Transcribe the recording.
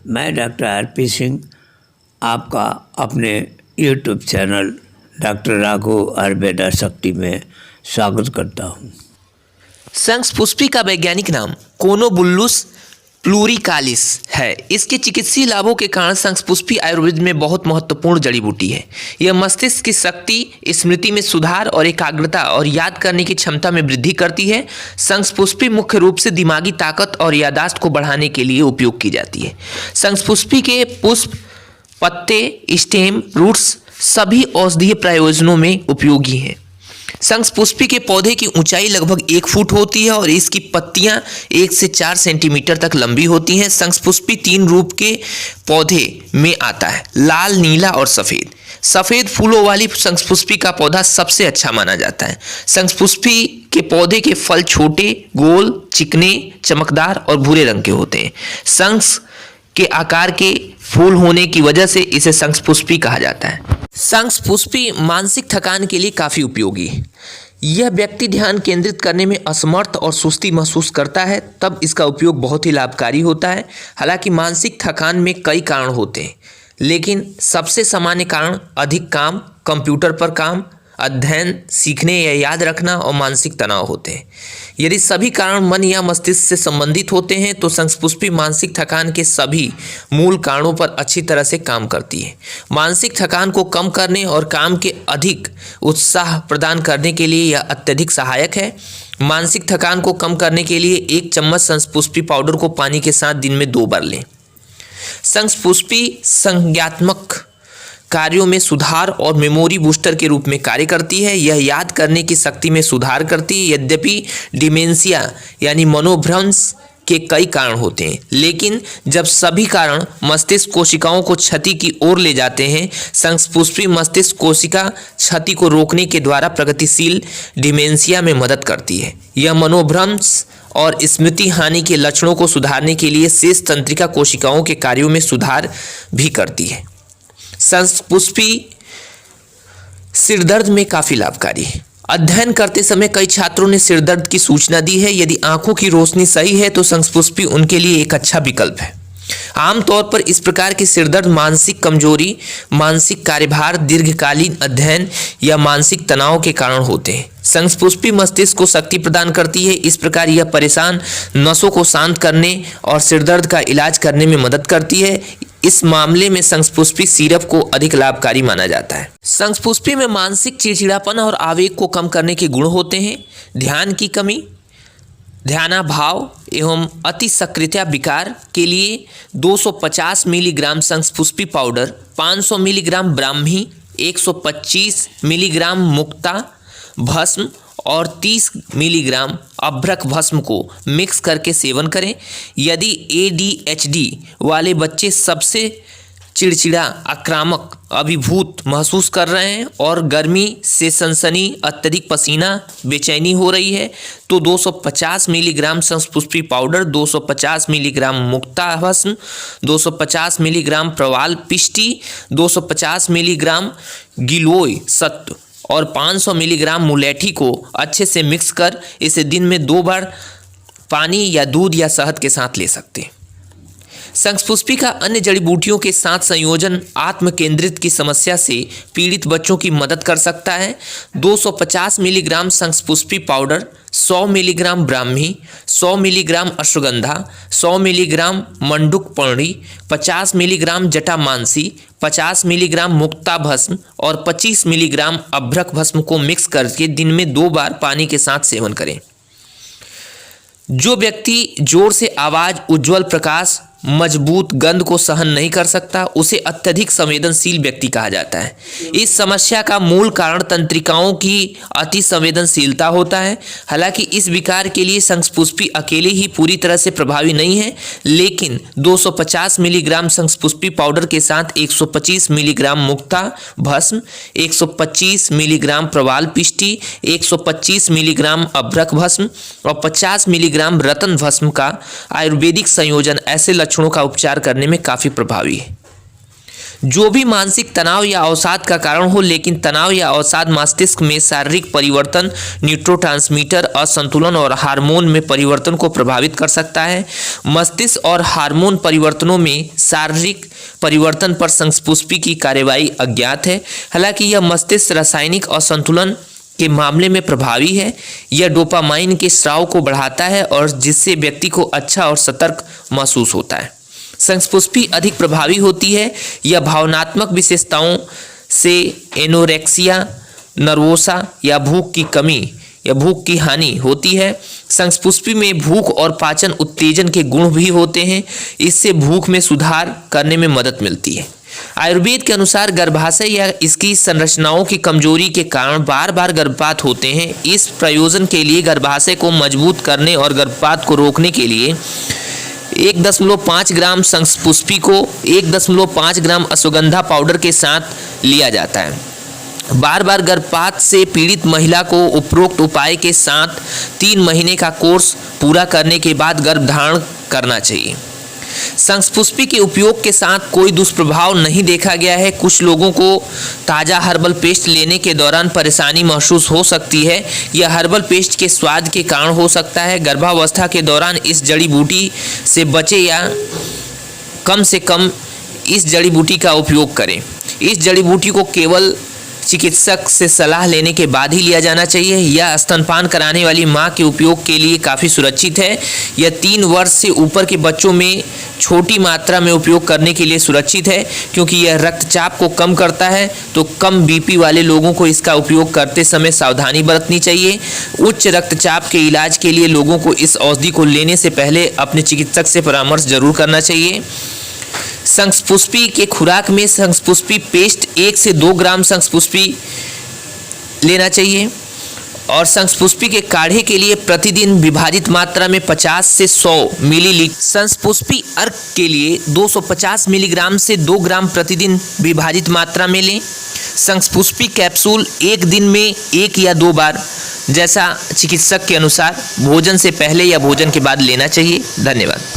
मैं doctor RP. Singh आपका अपने YouTube channel doctor Raghav Ayurveda शक्ति में स्वागत करता हूँ। शंखपुष्पी का वैज्ञानिक नाम कोनोबुल्लुस प्लूरिकालिस है। इसके चिकित्सीय लाभों के कारण शंखपुष्पी आयुर्वेद में बहुत महत्वपूर्ण जड़ी बूटी है। यह मस्तिष्क की शक्ति, स्मृति में सुधार और एकाग्रता और याद करने की क्षमता में वृद्धि करती है। शंखपुष्पी मुख्य रूप से दिमागी ताकत और याददाश्त को बढ़ाने के लिए उपयोग की जाती है। शंखपुष्पी के पुष्प, पत्ते, स्टेम, रूट्स सभी औषधीय प्रयोजनों में उपयोगी हैं। शंखपुष्पी के पौधे की ऊंचाई लगभग 1 फुट होती है और इसकी पत्तियां 1 से 4 सेंटीमीटर तक लंबी होती हैं। शंखपुष्पी 3 रूप के पौधे में आता है, लाल, नीला और सफ़ेद। सफ़ेद फूलों वाली शंखपुष्पी का पौधा सबसे अच्छा माना जाता है। शंखपुष्पी के पौधे के फल छोटे, गोल, चिकने, चमकदार और भूरे रंग के होते हैं। शंख के आकार के फूल होने की वजह से इसे शंखपुष्पी कहा जाता है। शंखपुष्पी मानसिक थकान के लिए काफ़ी उपयोगी है। यह व्यक्ति ध्यान केंद्रित करने में असमर्थ और सुस्ती महसूस करता है, तब इसका उपयोग बहुत ही लाभकारी होता है। हालांकि मानसिक थकान में कई कारण होते हैं, लेकिन सबसे सामान्य कारण अधिक काम, कंप्यूटर पर काम, अध्ययन, सीखने या याद रखना और मानसिक तनाव होते हैं। यदि सभी कारण मन या मस्तिष्क से संबंधित होते हैं तो शंखपुष्पी मानसिक थकान के सभी मूल कारणों पर अच्छी तरह से काम करती है। मानसिक थकान को कम करने और काम के अधिक उत्साह प्रदान करने के लिए यह अत्यधिक सहायक है। मानसिक थकान को कम करने के लिए 1 चम्मच शंखपुष्पी पाउडर को पानी के साथ दिन में 2 बार लें। शंखपुष्पी संज्ञानात्मक कार्यों में सुधार और मेमोरी बूस्टर के रूप में कार्य करती है। यह याद करने की शक्ति में सुधार करती है। यद्यपि डिमेंशिया यानी मनोभ्रंश के कई कारण होते हैं, लेकिन जब सभी कारण मस्तिष्क कोशिकाओं को क्षति की ओर ले जाते हैं, शंखपुष्पी मस्तिष्क कोशिका क्षति को रोकने के द्वारा प्रगतिशील डिमेंशिया में मदद करती है। यह मनोभ्रंश और स्मृति हानि के लक्षणों को सुधारने के लिए शेष तंत्रिका कोशिकाओं के कार्यों में सुधार भी करती है। शंखपुष्पी सिरदर्द में काफ़ी लाभकारी है। अध्ययन करते समय कई छात्रों ने सिरदर्द की सूचना दी है। यदि आंखों की रोशनी सही है तो शंखपुष्पी उनके लिए एक अच्छा विकल्प है। आमतौर पर इस प्रकार की सिरदर्द मानसिक कमजोरी, मानसिक कार्यभार, दीर्घकालीन अध्ययन या मानसिक तनाव के कारण होते हैं। शंखपुष्पी मस्तिष्क को शक्ति प्रदान करती है, इस प्रकार यह परेशान नसों को शांत करने और सिरदर्द का इलाज करने में मदद करती है। इस मामले में शंखपुष्पी सिरप को अधिक लाभकारी माना जाता है। शंखपुष्पी में मानसिक चिड़चिड़ापन और आवेग को कम करने के गुण होते हैं। ध्यान की कमी, ध्यानाभाव एवं अति सक्रियता विकार के लिए 250 मिलीग्राम शंखपुष्पी पाउडर, 500 मिलीग्राम ब्राह्मी, 125 मिलीग्राम मुक्ता भस्म और 30 मिलीग्राम अभ्रक भस्म को मिक्स करके सेवन करें। यदि ADHD वाले बच्चे सबसे चिड़चिड़ा, आक्रामक, अभिभूत महसूस कर रहे हैं और गर्मी से सनसनी, अत्यधिक पसीना, बेचैनी हो रही है, तो 250 मिलीग्राम शंखपुष्पी पाउडर, 250 मिलीग्राम मुक्ता भस्म, 250 मिलीग्राम प्रवाल पिष्टी, 250 मिलीग्राम गिलोय सत्व और 500 मिलीग्राम मुलेठी को अच्छे से मिक्स कर इसे दिन में 2 बार पानी या दूध या शहद के साथ ले सकते हैं। शंखपुष्पी का अन्य जड़ी बूटियों के साथ संयोजन आत्म केंद्रित की समस्या से पीड़ित बच्चों की मदद कर सकता है। 250 मिलीग्राम शंखपुष्पी पाउडर, 100 मिलीग्राम ब्राह्मी, 100 मिलीग्राम अश्वगंधा, 100 मिलीग्राम मंडूक पर्णी, 50 मिलीग्राम जटामांसी, 50 मिलीग्राम मुक्ता भस्म और 25 मिलीग्राम अभ्रक भस्म को मिक्स करके दिन में 2 बार पानी के साथ सेवन करें। जो व्यक्ति जोर से आवाज़, उज्ज्वल प्रकाश, मजबूत गंध को सहन नहीं कर सकता, उसे अत्यधिक संवेदनशील व्यक्ति कहा जाता है। इस समस्या का मूल कारण तंत्रिकाओं की अति संवेदनशीलता होता है। हालांकि इस विकार के लिए शंखपुष्पी अकेले ही पूरी तरह से प्रभावी नहीं है, लेकिन 250 मिलीग्राम शंखपुष्पी पाउडर के साथ 125 मिलीग्राम मुक्ता भस्म, 125 मिलीग्राम प्रवाल पिष्टी, 125 मिलीग्राम अभ्रक भस्म और 50 मिलीग्राम रतन भस्म का आयुर्वेदिक संयोजन ऐसे लक्षणों का उपचार करने में काफ़ी प्रभावी है। जो भी मानसिक तनाव या अवसाद का कारण हो, लेकिन तनाव या अवसाद मस्तिष्क में शारीरिक परिवर्तन, न्यूरोट्रांसमीटर असंतुलन और हार्मोन में परिवर्तन को प्रभावित कर सकता है। मस्तिष्क और हार्मोन परिवर्तनों में शारीरिक परिवर्तन पर संस्पुष्पी की कार्यवाही अज्ञात है। हालांकि यह मस्तिष्क रासायनिक असंतुलन के मामले में प्रभावी है। यह डोपामाइन के स्राव को बढ़ाता है और जिससे व्यक्ति को अच्छा और सतर्क महसूस होता है। संस्पुष्पी अधिक प्रभावी होती है। यह भावनात्मक विशेषताओं से एनोरेक्सिया नर्वोसा या भूख की कमी या भूख की हानि होती है। संस्पुष्पी में भूख और पाचन उत्तेजन के गुण भी होते हैं। इससे भूख में सुधार करने में मदद मिलती है। आयुर्वेद के अनुसार गर्भाशय या इसकी संरचनाओं की कमजोरी के कारण बार बार गर्भपात होते हैं। इस प्रयोजन के लिए गर्भाशय को मजबूत करने और गर्भपात को रोकने के लिए 1.5 ग्राम संस्पुष्पी को 1.5 ग्राम अश्वगंधा पाउडर के साथ लिया जाता है। बार बार गर्भपात से पीड़ित महिला को उपरोक्त उपाय के साथ 3 महीने का कोर्स पूरा करने के बाद गर्भधारण करना चाहिए। संस्पुष्पी के उपयोग के साथ कोई दुष्प्रभाव नहीं देखा गया है। कुछ लोगों को ताज़ा हर्बल पेस्ट लेने के दौरान परेशानी महसूस हो सकती है। यह हर्बल पेस्ट के स्वाद के कारण हो सकता है। गर्भावस्था के दौरान इस जड़ी बूटी से बचें या कम से कम इस जड़ी बूटी का उपयोग करें। इस जड़ी बूटी को केवल चिकित्सक से सलाह लेने के बाद ही लिया जाना चाहिए। यह स्तनपान कराने वाली मां के उपयोग के लिए काफ़ी सुरक्षित है। यह 3 वर्ष से ऊपर के बच्चों में छोटी मात्रा में उपयोग करने के लिए सुरक्षित है, क्योंकि यह रक्तचाप को कम करता है। तो कम बीपी वाले लोगों को इसका उपयोग करते समय सावधानी बरतनी चाहिए। उच्च रक्तचाप के इलाज के लिए लोगों को इस औषधि को लेने से पहले अपने चिकित्सक से परामर्श जरूर करना चाहिए। संस्पुष्पी के खुराक में संस्पुष्पी पेस्ट 1 से 2 ग्राम संस्पुष्पी लेना चाहिए और संस्पुष्पी के काढ़े के लिए प्रतिदिन विभाजित मात्रा में 50 से 100 मिलीलीटर, संस्पुष्पी अर्क के लिए 250 मिलीग्राम से 2 ग्राम प्रतिदिन विभाजित मात्रा में लें। संस्पुष्पी कैप्सूल 1 दिन में 1 या 2 बार जैसा चिकित्सक के अनुसार भोजन से पहले या भोजन के बाद लेना चाहिए। धन्यवाद।